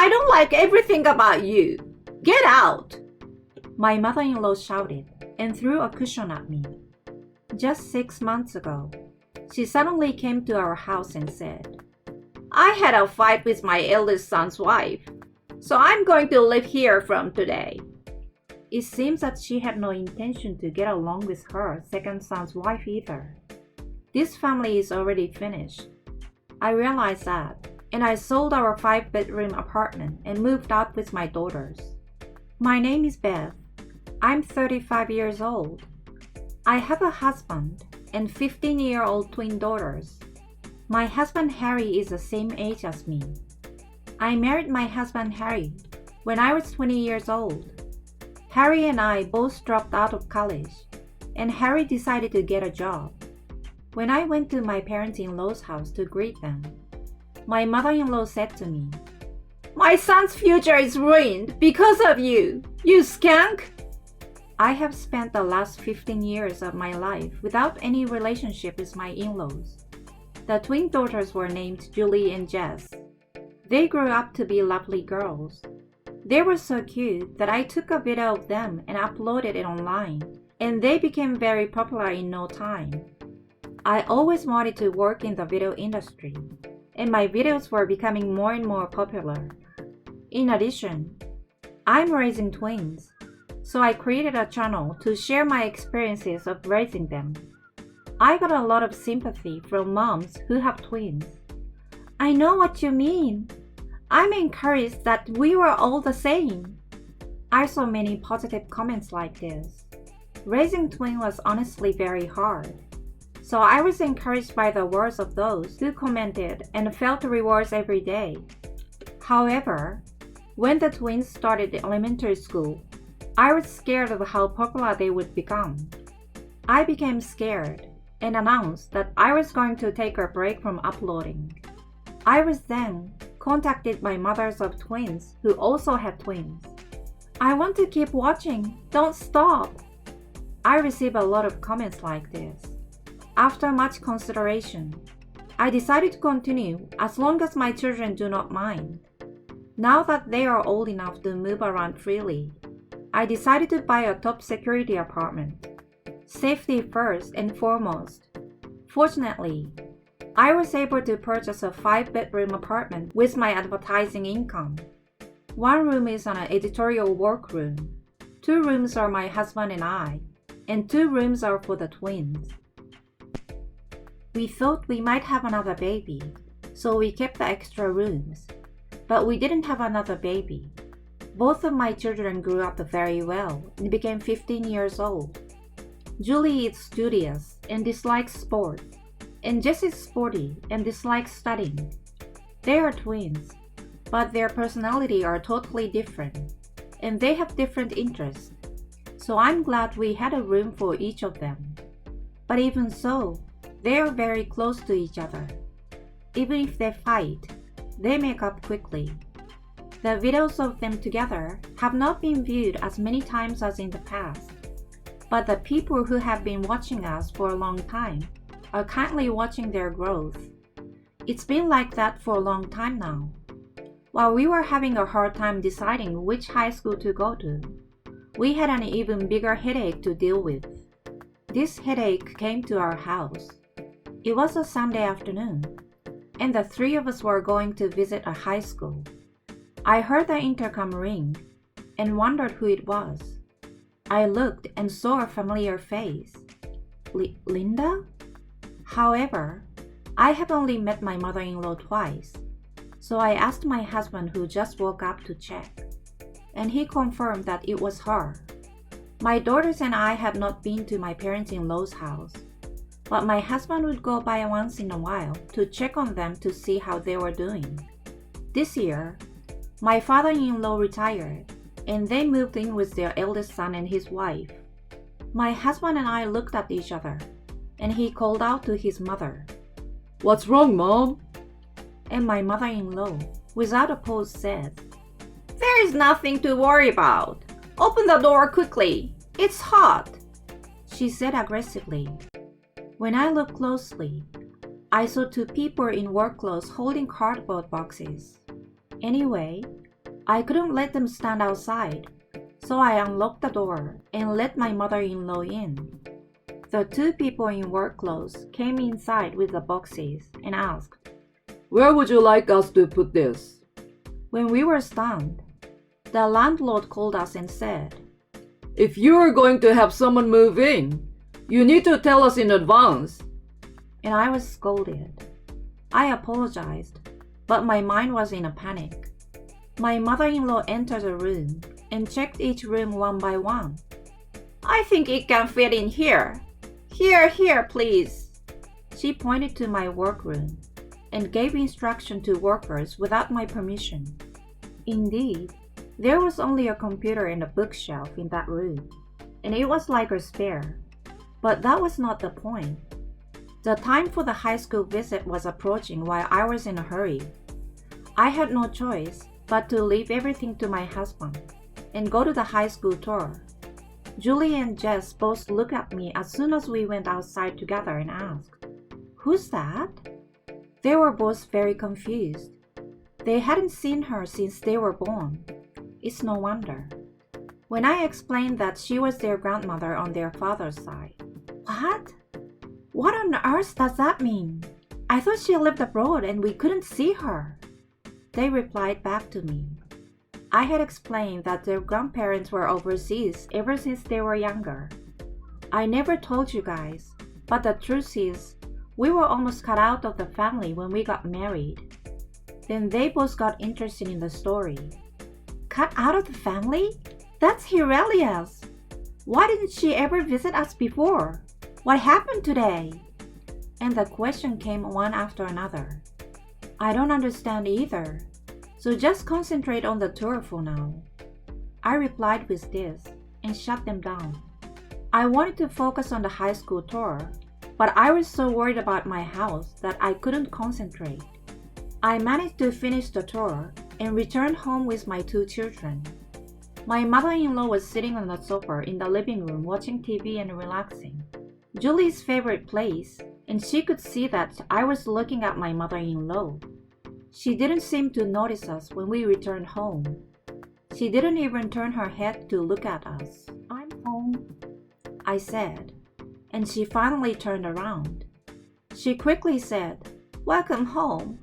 I don't like everything about you. Get out! My mother-in-law shouted and threw a cushion at me. Just 6 months ago, she suddenly came to our house and said, I had a fight with my eldest son's wife, so I'm going to live here from today. It seems that she had no intention to get along with her second son's wife either. This family is already finished. I realized that, and I sold our 5-bedroom apartment and moved out with my daughters. My name is Beth. I'm 35 years old. I have a husband and 15-year-old twin daughters. My husband Harry is the same age as me. I married my husband Harry when I was 20 years old. Harry and I both dropped out of college, and Harry decided to get a job. When I went to my parents-in-law's house to greet them, my mother-in-law said to me, My son's future is ruined because of you, you skank! I have spent the last 15 years of my life without any relationship with my in-laws. The twin daughters were named Julie and Jess. They grew up to be lovely girls. They were so cute that I took a video of them and uploaded it online, and they became very popular in no time. I always wanted to work in the video industry, and my videos were becoming more and more popular. In addition, I'm raising twins, so I created a channel to share my experiences of raising them. I got a lot of sympathy from moms who have twins. I know what you mean. I'm encouraged that we were all the same. I saw many positive comments like this. Raising twins was honestly very hard. So I was encouraged by the words of those who commented and felt rewards every day. However, when the twins started elementary school, I was scared of how popular they would become. I became scared and announced that I was going to take a break from uploading. I was then contacted by mothers of twins who also had twins. I want to keep watching. Don't stop. I received a lot of comments like this. After much consideration, I decided to continue as long as my children do not mind. Now that they are old enough to move around freely, I decided to buy a top security apartment. Safety first and foremost. Fortunately, I was able to purchase a 5-bedroom apartment with my advertising income. One room is an editorial workroom. 2 rooms are my husband and I, and 2 rooms are for the twins. We thought we might have another baby, so we kept the extra rooms. But we didn't have another baby. Both of my children grew up very well and became 15 years old. Julie is studious and dislikes sports, and Jess is sporty and dislikes studying. They are twins, but their personality are totally different, and they have different interests. So I'm glad we had a room for each of them. But even so, they are very close to each other. Even if they fight, they make up quickly. The videos of them together have not been viewed as many times as in the past, but the people who have been watching us for a long time are kindly watching their growth. It's been like that for a long time now. While we were having a hard time deciding which high school to go to, we had an even bigger headache to deal with. This headache came to our house. It was a Sunday afternoon, and the 3 of us were going to visit a high school. I heard the intercom ring and wondered who it was. I looked and saw a familiar face. Linda? However, I have only met my mother-in-law twice, so I asked my husband, who just woke up, to check, and he confirmed that it was her. My daughters and I had not been to my parents-in-law's house, but my husband would go by once in a while to check on them to see how they were doing. This year, my father-in-law retired, and they moved in with their eldest son and his wife. My husband and I looked at each other, and he called out to his mother, "What's wrong, Mom?" And my mother-in-law, without a pause, said, "There is nothing to worry about. Open the door quickly. It's hot," she said aggressively. When I looked closely, I saw 2 people in work clothes holding cardboard boxes. Anyway, I couldn't let them stand outside, so I unlocked the door and let my mother-in-law in. The two people in work clothes came inside with the boxes and asked, "Where would you like us to put this?" When we were stunned, the landlord called us and said, "If you are going to have someone move in, you need to tell us in advance." And I was scolded. I apologized, but my mind was in a panic. My mother-in-law entered the room and checked each room one by one. "I think it can fit in here. Here, please." She pointed to my workroom and gave instruction to workers without my permission. Indeed, there was only a computer and a bookshelf in that room, and it was like a spare. But that was not the point. The time for the high school visit was approaching while I was in a hurry. I had no choice but to leave everything to my husband and go to the high school tour. Julie and Jess both looked at me as soon as we went outside together and asked, "Who's that?" They were both very confused. They hadn't seen her since they were born. It's no wonder. When I explained that she was their grandmother on their father's side, "What? What on earth does that mean? I thought she lived abroad and we couldn't see her." They replied back to me. I had explained that their grandparents were overseas ever since they were younger. "I never told you guys, but the truth is, we were almost cut out of the family when we got married." Then they both got interested in the story. "Cut out of the family? That's hilarious! Why didn't she ever visit us before? What happened today?" And the question came one after another. "I don't understand either, so just concentrate on the tour for now." I replied with this and shut them down. I wanted to focus on the high school tour, but I was so worried about my house that I couldn't concentrate. I managed to finish the tour and returned home with my two children. My mother-in-law was sitting on the sofa in the living room watching TV and relaxing. Julie's favorite place, and she could see that I was looking at my mother-in-law. She didn't seem to notice us when we returned home. She didn't even turn her head to look at us. "I'm home," I said, and she finally turned around. She quickly said, "Welcome home,"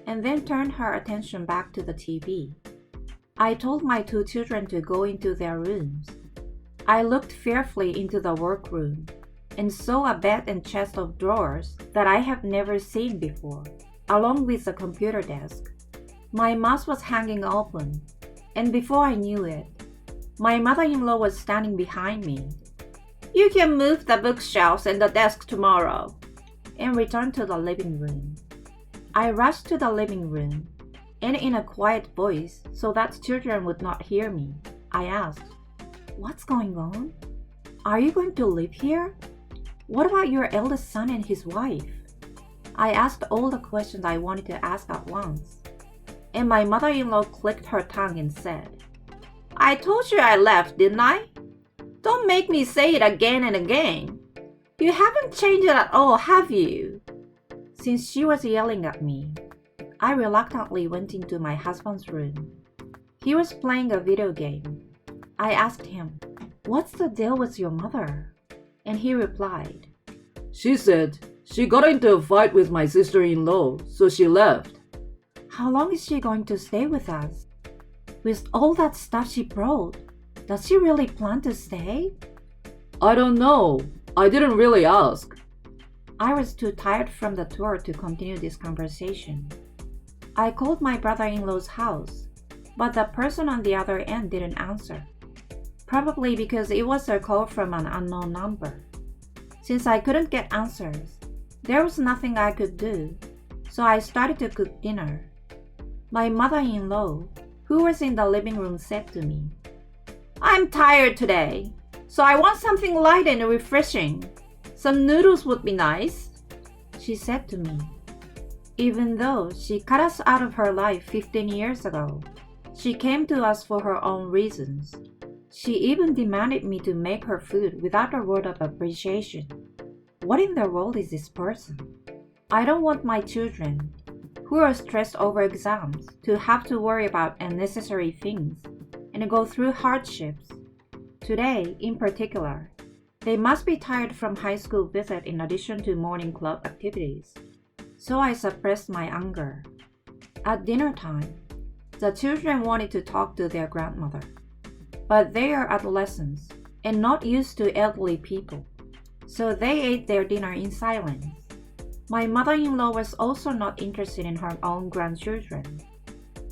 and then turned her attention back to the TV. I told my two children to go into their rooms. I looked fearfully into the workroom and saw a bed and chest of drawers that I have never seen before, along with the computer desk. My mouth was hanging open, and before I knew it, my mother-in-law was standing behind me. "You can move the bookshelves and the desk tomorrow," and returned to the living room. I rushed to the living room, and in a quiet voice so that children would not hear me, I asked, "What's going on? Are you going to live here? What about your eldest son and his wife?" I asked all the questions I wanted to ask at once, and my mother-in-law clicked her tongue and said, "I told you I left, didn't I? Don't make me say it again and again. You haven't changed at all, have you?" Since she was yelling at me, I reluctantly went into my husband's room. He was playing a video game. I asked him, "What's the deal with your mother?" And he replied, "She said she got into a fight with my sister-in-law, so she left." "How long is she going to stay with us? With all that stuff she brought, does she really plan to stay?" "I don't know. I didn't really ask." I was too tired from the tour to continue this conversation. I called my brother-in-law's house, but the person on the other end didn't answer, probably because it was a call from an unknown number. Since I couldn't get answers, there was nothing I could do, so I started to cook dinner. My mother-in-law, who was in the living room, said to me, "I'm tired today, so I want something light and refreshing. Some noodles would be nice," she said to me. Even though she cut us out of her life 15 years ago, she came to us for her own reasons. She even demanded me to make her food without a word of appreciation. What in the world is this person? I don't want my children, who are stressed over exams, to have to worry about unnecessary things and go through hardships. Today, in particular, they must be tired from high school visit in addition to morning club activities. So I suppressed my anger. At dinner time, the children wanted to talk to their grandmother, but they are adolescents and not used to elderly people, so they ate their dinner in silence. My mother-in-law was also not interested in her own grandchildren.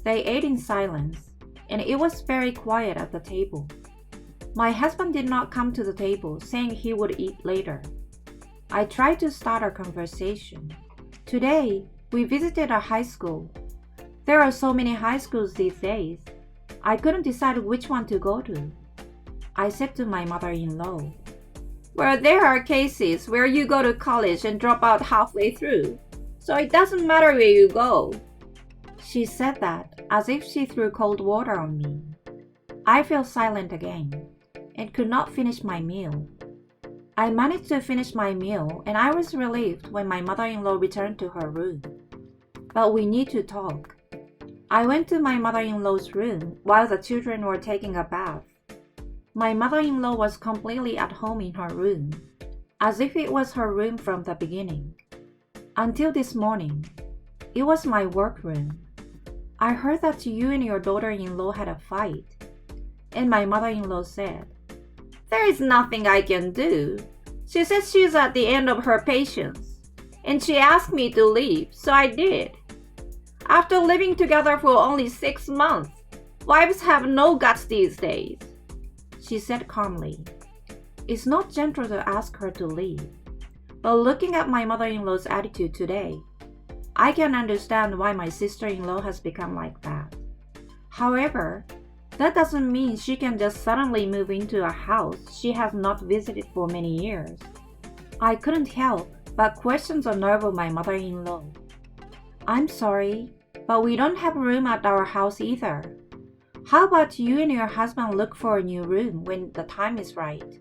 They ate in silence, and it was very quiet at the table. My husband did not come to the table, saying he would eat later. I tried to start a conversation. Today, we visited a high school. There are so many high schools these days. I couldn't decide which one to go to. I said to my mother-in-law, "Well, there are cases where you go to college and drop out halfway through, so it doesn't matter where you go." She said that as if she threw cold water on me. I fell silent again and could not finish my meal. I managed to finish my meal and I was relieved when my mother-in-law returned to her room. But we need to talk. I went to my mother-in-law's room while the children were taking a bath. My mother-in-law was completely at home in her room, as if it was her room from the beginning. Until this morning, it was my workroom. I heard that you and your daughter-in-law had a fight, and my mother-in-law said, "There is nothing I can do. She says she's at the end of her patience, and she asked me to leave, so I did. After living together for only 6 months, wives have no guts these days." She said calmly. It's not gentle to ask her to leave, but looking at my mother-in-law's attitude today, I can understand why my sister-in-law has become like that. However, that doesn't mean she can just suddenly move into a house she has not visited for many years. I couldn't help but question the nerve of my mother-in-law. "I'm sorry, but we don't have room at our house either. How about you and your husband look for a new room when the time is right?"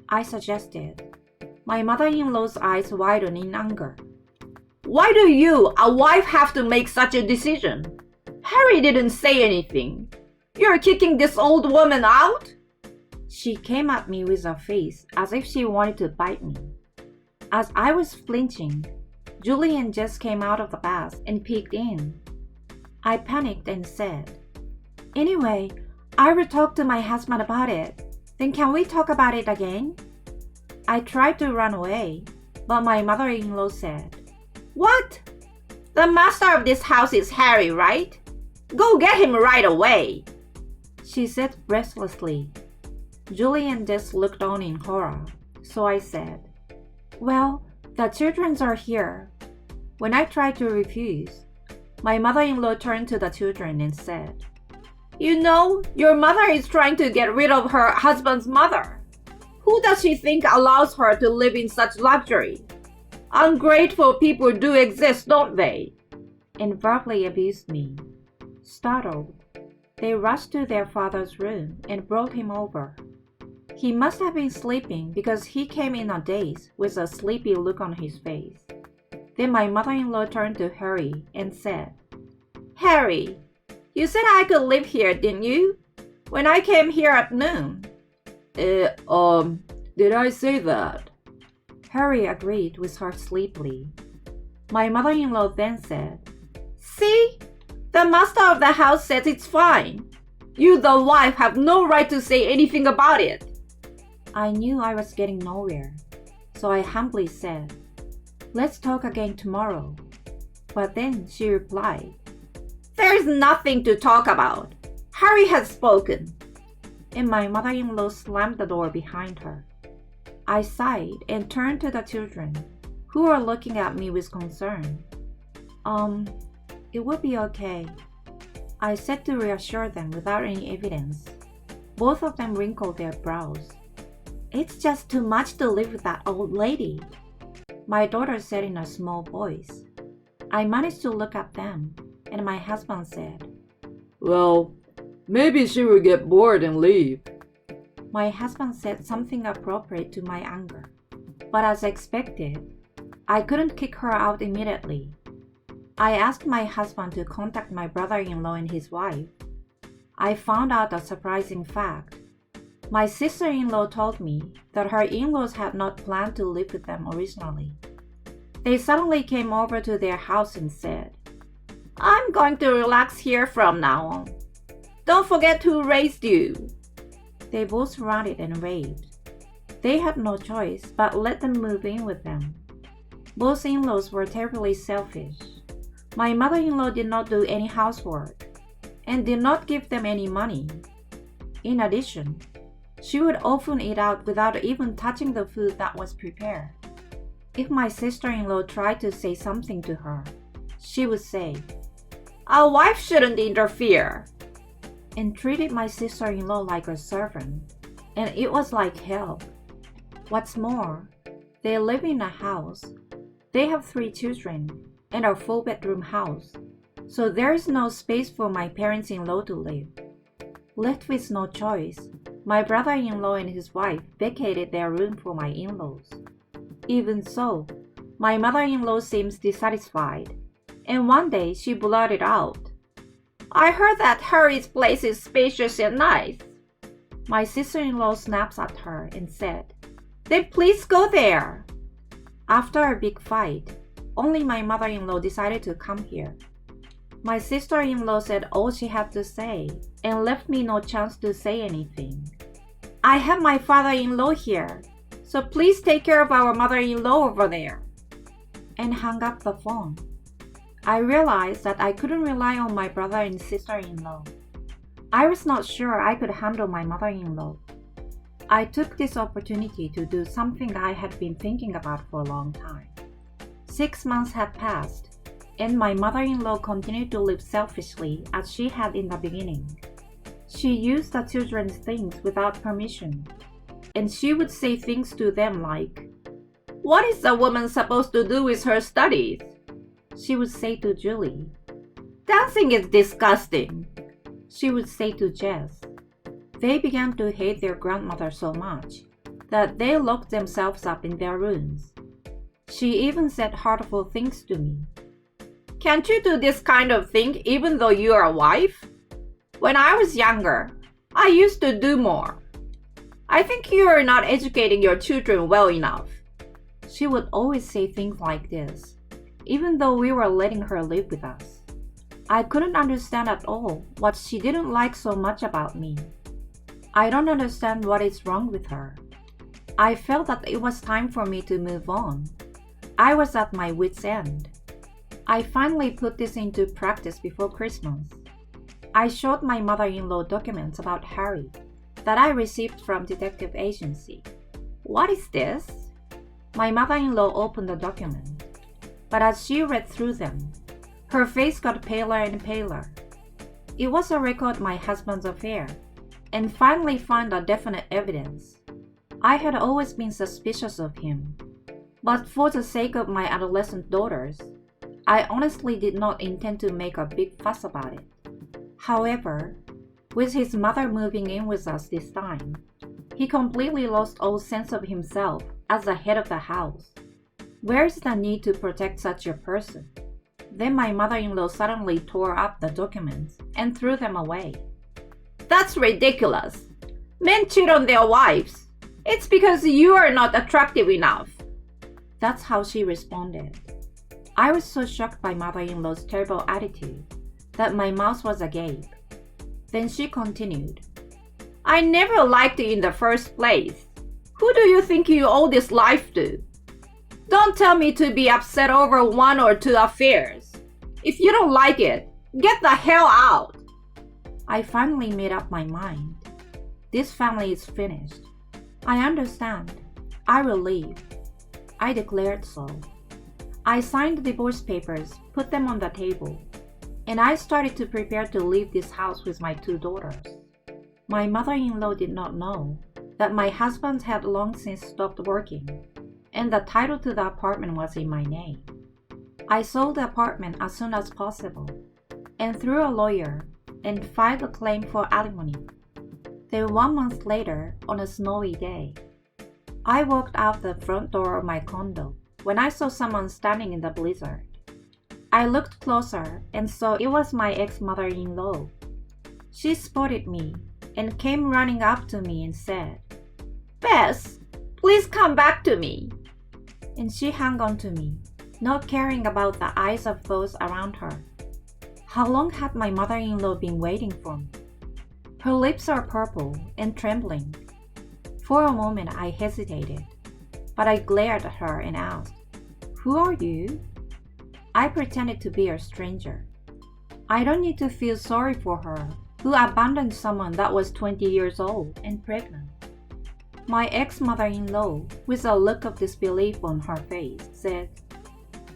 I suggested. My mother-in-law's eyes widened in anger. "Why do you, a wife, have to make such a decision? Harry didn't say anything. You're kicking this old woman out?" She came at me with a face as if she wanted to bite me. As I was flinching, Julie and Jess came out of the bath and peeked in. I panicked and said, "Anyway, I will talk to my husband about it. Then can we talk about it again?" I tried to run away, but my mother-in-law said, "What? The master of this house is Harry, right? Go get him right away," she said breathlessly. Julie and Jess looked on in horror, so I said, "Well, the children are here." When I tried to refuse, my mother-in-law turned to the children and said, "You know, your mother is trying to get rid of her husband's mother. Who does she think allows her to live in such luxury? Ungrateful people do exist, don't they?" And verbally abused me. Startled, they rushed to their father's room and brought him over. He must have been sleeping because he came in a daze with a sleepy look on his face. Then my mother-in-law turned to Harry and said, "Harry, you said I could live here, didn't you? When I came here at noon." Did I say that?" Harry agreed with her sleepily. My mother-in-law then said, "See? The master of the house says it's fine. You, the wife, have no right to say anything about it." I knew I was getting nowhere, so I humbly said, "Let's talk again tomorrow." But then she replied, "There's nothing to talk about. Harry has spoken." And my mother-in-law slammed the door behind her. I sighed and turned to the children, who were looking at me with concern. It will be okay," I said to reassure them without any evidence. Both of them wrinkled their brows. "It's just too much to live with that old lady," my daughter said in a small voice. I managed to look at them, and my husband said, "Well, maybe she will get bored and leave." My husband said something appropriate to my anger, but as expected, I couldn't kick her out immediately. I asked my husband to contact my brother-in-law and his wife. I found out a surprising fact. My sister-in-law told me that her in-laws had not planned to live with them originally. They suddenly came over to their house and said, "I'm going to relax here from now on. Don't forget who raised you." They both ranted and raved. They had no choice but let them move in with them. Both in-laws were terribly selfish. My mother-in-law did not do any housework and did not give them any money. In addition, she would often eat out without even touching the food that was prepared. If my sister-in-law tried to say something to her, she would say, "A wife shouldn't interfere," and treated my sister-in-law like a servant, and it was like hell. What's more, they live in a house. They have 3 children and a 4-bedroom house, so there is no space for my parents-in-law to live. Left with no choice, my brother-in-law and his wife vacated their room for my in-laws. Even so, my mother-in-law seems dissatisfied, and one day she blurted out, "I heard that Harry's place is spacious and nice." My sister-in-law snaps at her and said, "Then please go there." After a big fight, only my mother-in-law decided to come here. My sister-in-law said all she had to say and left me no chance to say anything. "I have my father-in-law here, so please take care of our mother-in-law over there," and hung up the phone. I realized that I couldn't rely on my brother and sister-in-law. I was not sure I could handle my mother-in-law. I took this opportunity to do something I had been thinking about for a long time. 6 months had passed, and my mother-in-law continued to live selfishly as she had in the beginning. She used the children's things without permission, and she would say things to them like, "What is a woman supposed to do with her studies?" She would say to Julie. "Dancing is disgusting," she would say to Jess. They began to hate their grandmother so much that they locked themselves up in their rooms. She even said hurtful things to me. "Can't you do this kind of thing even though you are a wife? When I was younger, I used to do more. I think you are not educating your children well enough." She would always say things like this, even though we were letting her live with us. I couldn't understand at all what she didn't like so much about me. I don't understand what is wrong with her. I felt that it was time for me to move on. I was at my wit's end. I finally put this into practice before Christmas. I showed my mother-in-law documents about Harry that I received from detective agency. "What is this?" My mother-in-law opened the document, but as she read through them, her face got paler and paler. It was a record of my husband's affair, and finally found a definite evidence. I had always been suspicious of him, but for the sake of my adolescent daughters, I honestly did not intend to make a big fuss about it. However, with his mother moving in with us this time, he completely lost all sense of himself as the head of the house. Where is the need to protect such a person? Then my mother-in-law suddenly tore up the documents and threw them away. "That's ridiculous. Men cheat on their wives. It's because you are not attractive enough." That's how she responded. I was so shocked by mother-in-law's terrible attitude that my mouth was agape. Then she continued, "I never liked you in the first place. Who do you think you owe this life to? Don't tell me to be upset over 1 or 2 affairs. If you don't like it, get the hell out." I finally made up my mind. This family is finished. I understand. I will leave. I declared so. I signed the divorce papers, put them on the table, and I started to prepare to leave this house with my 2 daughters. My mother-in-law did not know that my husband had long since stopped working, and the title to the apartment was in my name. I sold the apartment as soon as possible, and through a lawyer, and filed a claim for alimony. Then 1 month later, on a snowy day, I walked out the front door of my condo when I saw someone standing in the blizzard. I looked closer and saw it was my ex-mother-in-law. She spotted me and came running up to me and said, "Bess, please come back to me." And she hung on to me, not caring about the eyes of those around her. How long had my mother-in-law been waiting for me? Her lips are purple and trembling. For a moment I hesitated, but I glared at her and asked, "Who are you?" I pretended to be a stranger. I don't need to feel sorry for her, who abandoned someone that was 20 years old and pregnant. My ex-mother-in-law, with a look of disbelief on her face, said,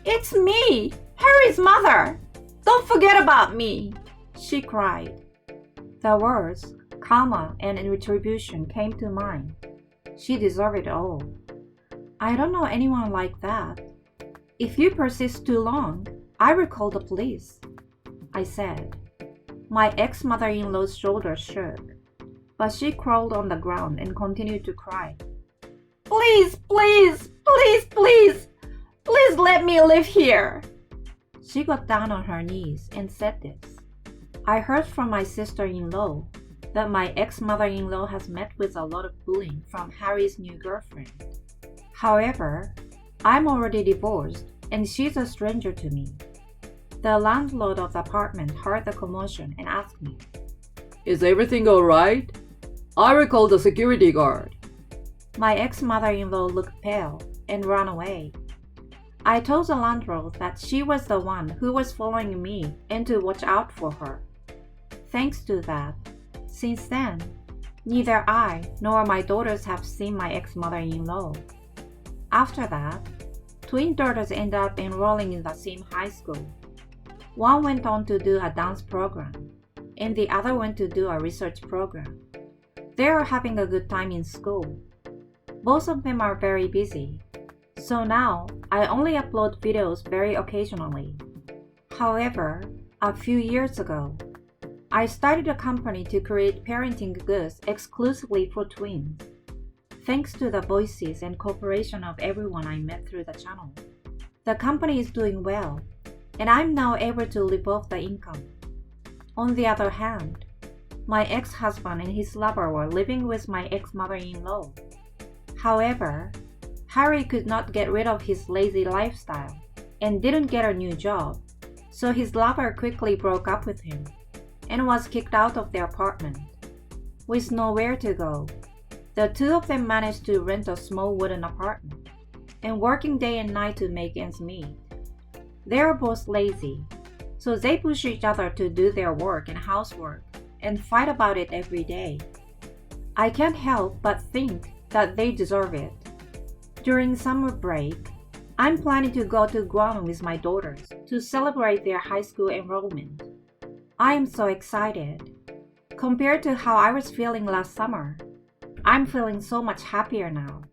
"It's me, Harry's mother! Don't forget about me!" she cried. The words, karma and retribution came to mind. She deserved it all. I don't know anyone like that. If you persist too long, I will call the police, I said. My ex-mother-in-law's shoulders shook, but she crawled on the ground and continued to cry. "Please, please, please, please, please let me live here." She got down on her knees and said this. I heard from my sister-in-law that my ex-mother-in-law has met with a lot of bullying from Harry's new girlfriend. However, I'm already divorced and she's a stranger to me. The landlord of the apartment heard the commotion and asked me, "Is everything all right? I will call the security guard." My ex-mother-in-law looked pale and ran away. I told the landlord that she was the one who was following me and to watch out for her. Thanks to that, since then, neither I nor my daughters have seen my ex-mother-in-law. After that, twin daughters ended up enrolling in the same high school. One went on to do a dance program, and the other went to do a research program. They are having a good time in school. Both of them are very busy, so now I only upload videos very occasionally. However, a few years ago, I started a company to create parenting goods exclusively for twins. Thanks to the voices and cooperation of everyone I met through the channel, the company is doing well, and I'm now able to live off the income. On the other hand, my ex-husband and his lover were living with my ex-mother-in-law. However, Harry could not get rid of his lazy lifestyle and didn't get a new job, so his lover quickly broke up with him and was kicked out of their apartment. With nowhere to go, the two of them managed to rent a small wooden apartment and working day and night to make ends meet. They are both lazy, so they push each other to do their work and housework and fight about it every day. I can't help but think that they deserve it. During summer break, I'm planning to go to Guam with my daughters to celebrate their high school enrollment. I am so excited. Compared to how I was feeling last summer, I'm feeling so much happier now.